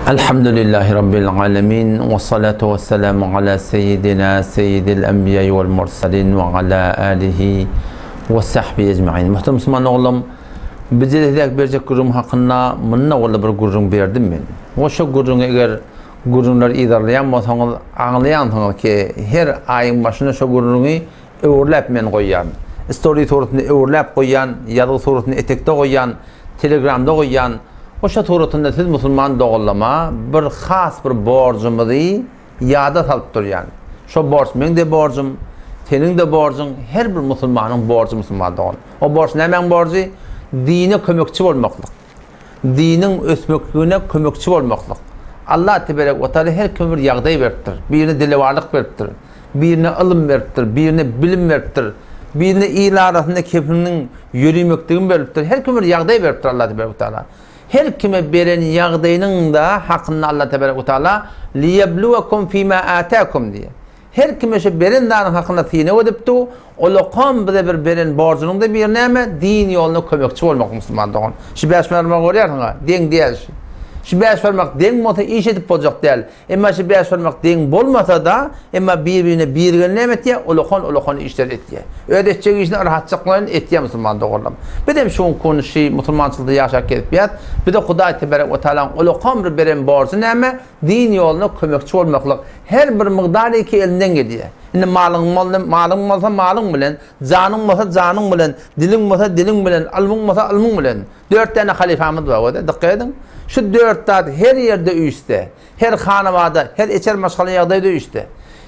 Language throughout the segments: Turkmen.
Elhamdülillahi Rabbil alemin ve salatu ve selamu ala seyyidina seyyidil enbiya vel mursalin ve ala alihi ve sahbihi ecma'in. Muhterem Müslüman oğlum, bize de verecek gurum hakkında mınna oğlu bir gurum verdim ben. O şu gurum eğer gurumlar idarlayan olsanız, anlayan ki her ayın başına şu gurumu öğürlep men koyan, story sorusunu öğürlep koyan, yazı sorusunu etekte koyan, telegramda koyan, o şu turatında siz Müslüman doğullama bir khas bir borcumuzu yada salıp duruyan. Şu borç men de borcum, senin de borcun, her bir Müslümanın borcu Müslüman doğun. O borç ne men borcu? Dine kömekçi olmaklık. Dinin ösmüklüğüne kömekçi olmaklık. Allah tebarek ve teala her kömür yağday veriptir. Birine dilevarlık veriptir. Birine ilim veriptir. Birine bilim veriptir. Birine iyili arasında kefinin yürümekliğini veriptir. Her kömür yağday veriptir Allah tebarek ve teala. Her kime veren yağdayının da hakkında Allah tebarek ve teala liyebluvekum fîmâ âtâkum diye. Her kime şu veren dağının hakkında tiyine ödüptü. O lokam bize bir veren borcunun da bir neyme din yoluna kömekçi olmak Müslüman doğun. Şu beş vermek oluyorsun ha, den değil. Şu beş vermek den olmasa iş edip olacak değil. Ama şu beş vermek den olmasa da ama birbirine bir nimet diye o lokon işler et diye. Ödetecek işini rahatçılıklarını et diye Müslüman doğun. Bir de şu konuşu Müslümançılıkta yaşak etmeyet. Bir de Huday tebarek ve teala o lokam bir veren borcu neyme din yoluna kömekçi olmaklık. Her bir miqdarı ki elinden geliyor. Şimdi malın olsa malın bilen, canın olsa canın bilen, dilin olsa dilin bilen, ilmin olsa ilmin bilen. 4 tane halifamız var orada. Dikkat edin. Şu 4 tane her yerde üstte, her hanımada, her içer maşgalı yağda üstte,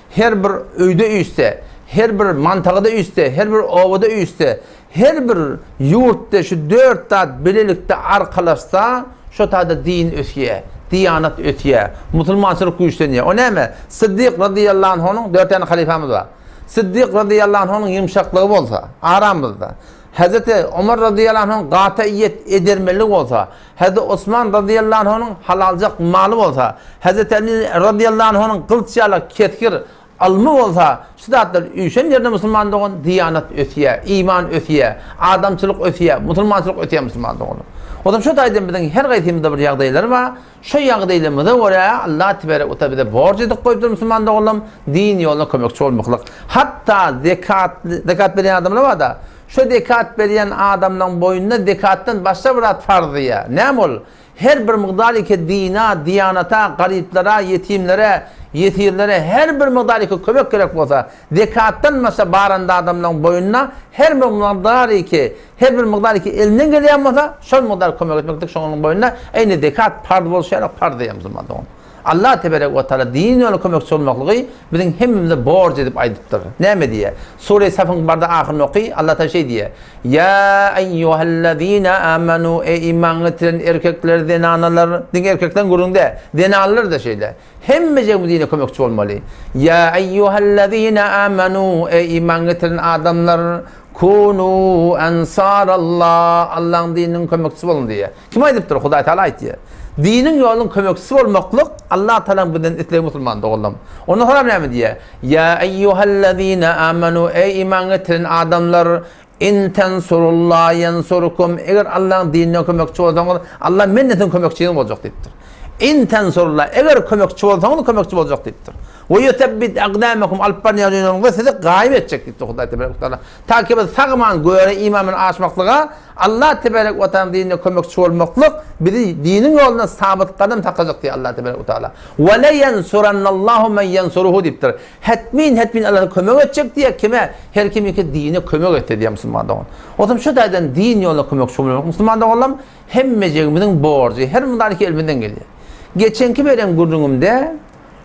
her bir öyde üstte, her bir mantıqda üstte, her bir ovada üstte, her bir yurtta şu 4 tane bilelikte arkalaşsa şu tadı din ötüye. Diyanat ötüye, Müslümançılık güçleniyor. O ne mi? Sıddık radıyallahu anh'ın 4 tane halifamız var. Sıddık radıyallahu anh'ın yumuşaklığı olsa, aramızda. Hazreti Ömer radıyallahu anh'ın qat'iyyet edermelik olsa, Hazreti Osman radıyallahu anh'ın halalcak malı olsa, Hazreti Ali radıyallahu anh'ın kılıçyalı ketkir almı olsa, şu da üçen yerde Müslüman doğun, diyanat ötüye, iman ötüye, adamçılık ötüye, Müslümançılık ötüye Müslüman doğun. O zaman şu taydan bizden her gaytimizde bir yağdaylar var. Şu yağdaylarımızda oraya Allah tebarek ve teala borç edip koyup Müslüman doğulam din yoluna kömekçi olmaklık. Hatta zekat veren adamlar var da şu zekat veren adamların boyunda zekattan başka bir farzıya. Ne ol? Her bir miqdarı ki dina, diyanata, gariplere, yetimlere her bir miqdarı ki kömek gerek olsa zekattan mesela baranda adamların boyuna her bir miqdarı ki elinden gelen olsa şu miqdar kömek etmektik şunun boyuna aynı zekat farz oluşarak farz diyemiz madem. Allah tebarek ve teala din yolu kömekçi olmaklığı bizim hemimize borç edip aydıptır. Ne mi diye? Sure-i Saf'ın barda ahırını okuy, Allah da şey diye. Ya eyyühellezine amenu ey iman getiren erkekler, zenaneler, erkekten gurunda, zenaneler de şeyler. Hemmece bu dine kömekçi olmalı. Ya eyyühellezine amenu ey iman getiren adamlar, kunu ensarallah, Allah'ın dininin kömekçisi olun diye. Kim aydıptır? Huday Teala ayet diye. Dinin yolun kömekçisi olmaklık Allah Teala'nın bizden istediği Müslüman doğulam. Ondan sonra ne mi diye? Ya eyyühellezine amenu ey iman getiren adamlar in tensurullah yansurukum eğer Allah'ın dinine kömekçi olsanız Allah mennetin kömekçiliğin olacak deyiptir. İn tensurullah eğer kömekçi olsanız kömekçi olacak deyiptir. Ve yutebbit aqdamakum alpan yarınlarında sizi gayb edecek deyiptir Huday tebarek ve teala. Takibi sağman göre imanın aşmaklığa Allah tebarek ve teala dinine kömekçi olmaklık bizi dinin yoluna sabit kadem takacak diye Allah tebarek ve teala. Ve le yansurannallahu men yansuruhu deyiptir. Hetmin Allah'ın kömek edecek diye kime? Her kimi ki dine kömek etti diye Müslüman doğun. O zaman şu daydan din yoluna kömekçi olmak Müslüman doğulam hemmecemizin borcu her müdahale elbinden geliyor. Geçenki veren gurrungumda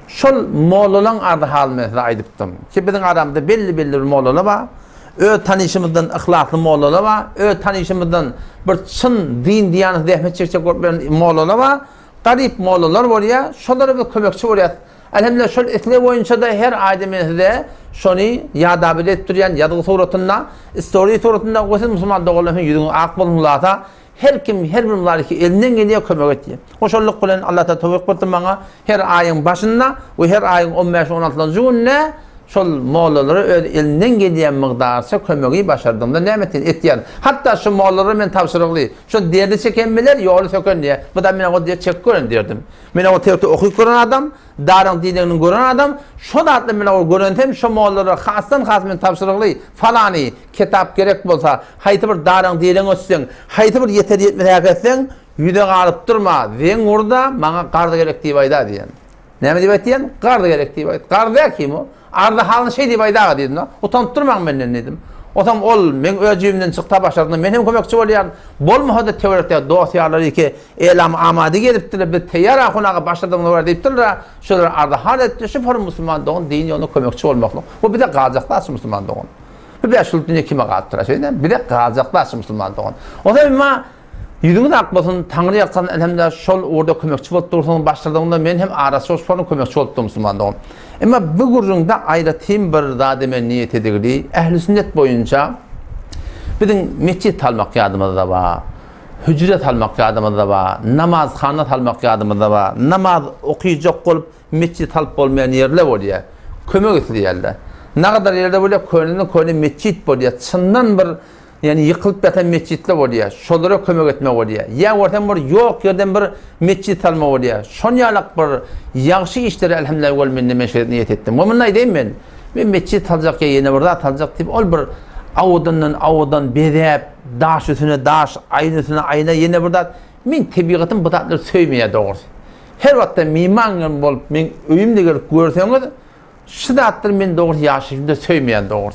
şol moğlulan ardı halime aydıptım. Ki bizim aramda belli bir moğlulu var. Tanışımızdan ahlaklı moğlulu var. Tanışımızdan bir çın din diyanı zahmet çekecek moğlulu var. Garip moğlular var ya. Şollara bir kömekçi var ya. Elhamdülillah şol isle boyunca da her aydemizde şunu yadabit ettiriyen yadığı suratında, story suratında koysun Müslüman doğulamın yüzünü akbalımlata her bir mübarek elinden geliyor kömek ediyor. Hoşalluk bilen Allah da tevfik versin bana her ayın başında ve her ayın 15-16 gününe şol mollalara öz elinden gelýän mygdarça kömegi başardymda nämetin etýär. Hatda şu mollalara men tapşyrykly. Şu derdi çekenmeler ýoly söken diýe. Bu da men o diýe çek görün derdim. Men o tewte okuy gören adam, daryň dinini gören adam, şo datly men o görentem şu mollalara hasdan men tapşyrykly. Falany kitap gerek bolsa, haýty bir daryň dinini ötsen, haýty bir yeter ýetmez ägetsen, ýüde galyp durma. Weň urda maňa gardy gerek diýip aýda diýen. Näme diýip aýtýan? Gardy gerek diýip aýt. Gardy kim o? Arda halın şey diye baydağa dedim. Utanıp durmam benden dedim. Otam ol, men özümden çıkta başladım. Men hem kömekçi bolýar. Bolmasa da teoretde dosyalar ki elam amady gelipdir. Bir teyar ahunaga başladım var deyipdir. Şolar arda hal etdi. Şu form musulman doğun din ýoluna kömekçi bolmakly. Bu bir de gajaklar musulman doğun. Bu beş ýyl kime gatdyra şeyden? Bir de gajaklar musulman doğun. Otam ma yüzüňiz akmasyn Taňry ýaksan elhamdülillah şol orada kömekçi bolup dursaň başladığımda men hem arasy şol kömekçi bolupdym musulman doğun. Ama bu gurrunda aýratym bir zady men niýet edigli. Ähli sünnet boýunça bizim meçit almak ýadymyzda da bar. Hücret almak ýadymyzda bar. Namazhana almak ýadymyzda bar. Namaz okuyjak bolup meçit alyp bolmaýan ýerler bolýar. Kömek edilýärler. Nägadar ýerde bolýar, köni meçit bolýar. Çyndan bir yani yıkılıp yatan meçitler bolýar. Şolara kömek etmek bolýar. Ya ortam bir ýok ýerden bir meçit alma bolýar. Şonýalak bir ýaxşy işleri elhamdülillah bol men meşgul niýet etdim. Bu munday diýim men. Men meçit aljak ýene bir zat aljak diýip ol bir awudan bedep, daş üstüne daş, aýna üstüne aýna ýene bir zat. Men tebigatym bu zatları söýmeýär dogry. Her wagtda miman bolup men öýümde gelip görseňiz, şu zatlar men dogry ýaşaýymda söýmeýär dogry.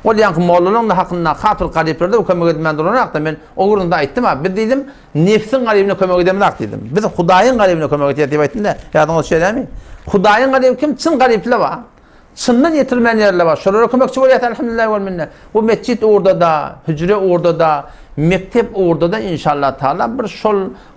O ýanky mollaryň da hakynda hatır garyplerde o kömek edilmän durarak da men o gurunda aýtdym ha. Bir diýdim, nefsiň garybyna kömek edemän diýdim. Biz Hudaýyň garybyna kömek edýär diýip aýtdym da. Ýadyňyza düşermi? Hudaýyň garyby kim? Çyn garyplar bar. Çyndan ýetirmän ýerler bar. Şolara kömekçi bolýar elhamdülillah we minne. Bu mescit orada da, hücre orada da, mektep orada da inşallah taala bir şol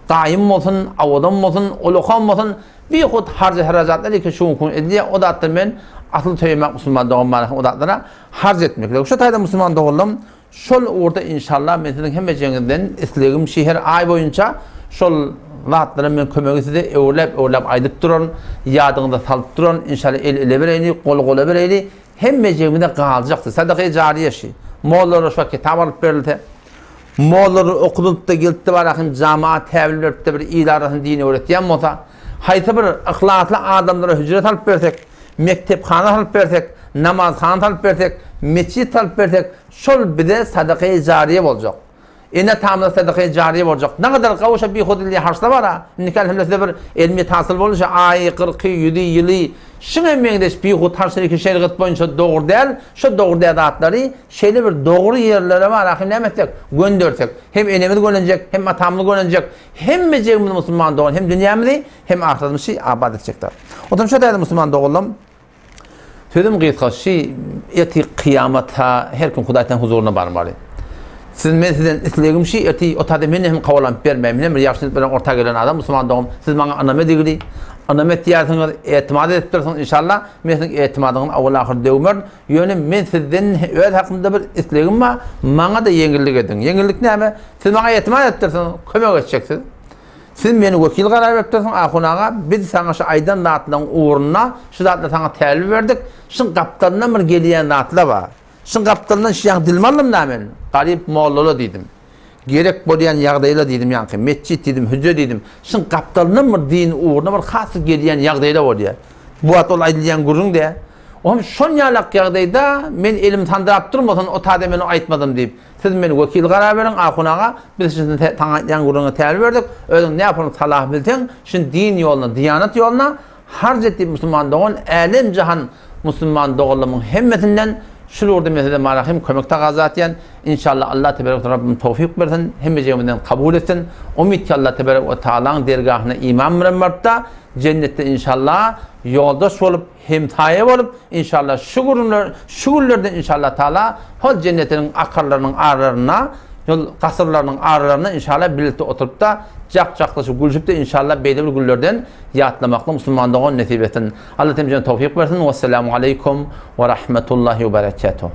gaýym bolsun, awadan bolsun, olokan bolsun, bir hut harjy harajatlar ki şu kun edýär. O da men asıl töymek musulman doğum odatlara harz etmekle. Şu tayda musulman doğuldum. Şol orada inşallah mesela hem cenginden islegim şehir ay boyunca şol vaatlara men kömegisi de öwlep aydyp duran, ýadyňda salyp duran inşallah ele bereyni, gol bereyni hem cenginde galjakdy. Sadaka jariye şi. Mollara şu kitap alyp berildi. Mollara okudup da geldi barakin cemaat täwillerinde bir ilaryň dini öğretýän bolsa, haýsy bir ahlakly adamlara hücret alyp bersek, mektepxana alyp bersek, namazxana alyp bersek, meçit alyp bersek, şol bide sadaka-y jariye boljak. Ene tamamda sadaka-y jariye boljak. Ne kadar gawşa bir hudilli harsla bar ha. Nikal hemlesde bir ilmi tahsil bolunca ay 40 7 ýyly şuňa meňdeş bir hud harsly şeriat boýunça dogry däl, şu dogry adatları şeýle bir dogry ýerlere bar ha. Nämetek göndersek, hem enemiz gönenjek, hem atamly gönenjek, hem mejegimiz musulman dogan, hem dünýämizi, hem ahiretimizi abad edecekler. Otam şu daýda musulman dogalım. Sözüm gıйtgaşy eti kıyamata her gün Hudaýdan huzuruna barmaly. Siz men sizden islegim şi eti otada men hem kawalanıp bermem. Men bir ýaşlyk bilen orta gelen adam musulman dogum. Siz maňa aname digili, aname diýärsiňiz, etimad edip dursaňyz inşallah men siziň etimadyňyz awal ahir döwmer. Ýöne men sizden öz hakynda bir islegim bar, maňa da ýeňillik edin. Ýeňillik näme? Siz maňa etimad edip dursaňyz kömek etjeksiz. Siz meni wekil garar beripdirsiň ahunaga, biz sana şu aýdan datlaň uğruna şu datla sana täwil berdik. Şun gapdandan bir gelýän datlar bar. Şun gapdandan şeýan dilmallym nämen? Garyp mollala diýdim. Gerek bolýan ýagdaýlar diýdim ýanky, mescit diýdim, hüjre diýdim. Şun gapdandan bir din uğruna bir hasy gelýän ýagdaýlar bolýar. Bu atol aýdylýan gurrun de. Oňa şon ýalak ýagdaýda men elim tandyryp durmasan o tade meni aýtmadym diýip siz meni wekil garar beriň ahunaga biz sizin taňaýan gurruna täwil berdik. Özüň näpany salah bilseň, şun din ýoluna, diýanat ýoluna harj etip musulman dogan älim jahan musulman dogalymyň hemmetinden şu orada mesela marahim kömekte gazatyan inşallah Allah tebarek ve Rabbim tawfik bersin hemmejemizden kabul etsin. Umid ki Allah tebarek ve Taala'nın dergahına iman bilen barda cennette inşallah yoldaş olup hemtaye olup inşallah şugurlardan inşallah Taala o cennetinin akarlarının ağrılarına yol kasırlarının ağrılarına inşallah birlikte oturup da cak-caklaşıp gülüşüp de inşallah belirli güllerden yatlamakla Müslüman doğan nasip etsin. Allah temizliğine tawfik versin. Vesselamu aleykum ve rahmetullahi ve berekatuhu.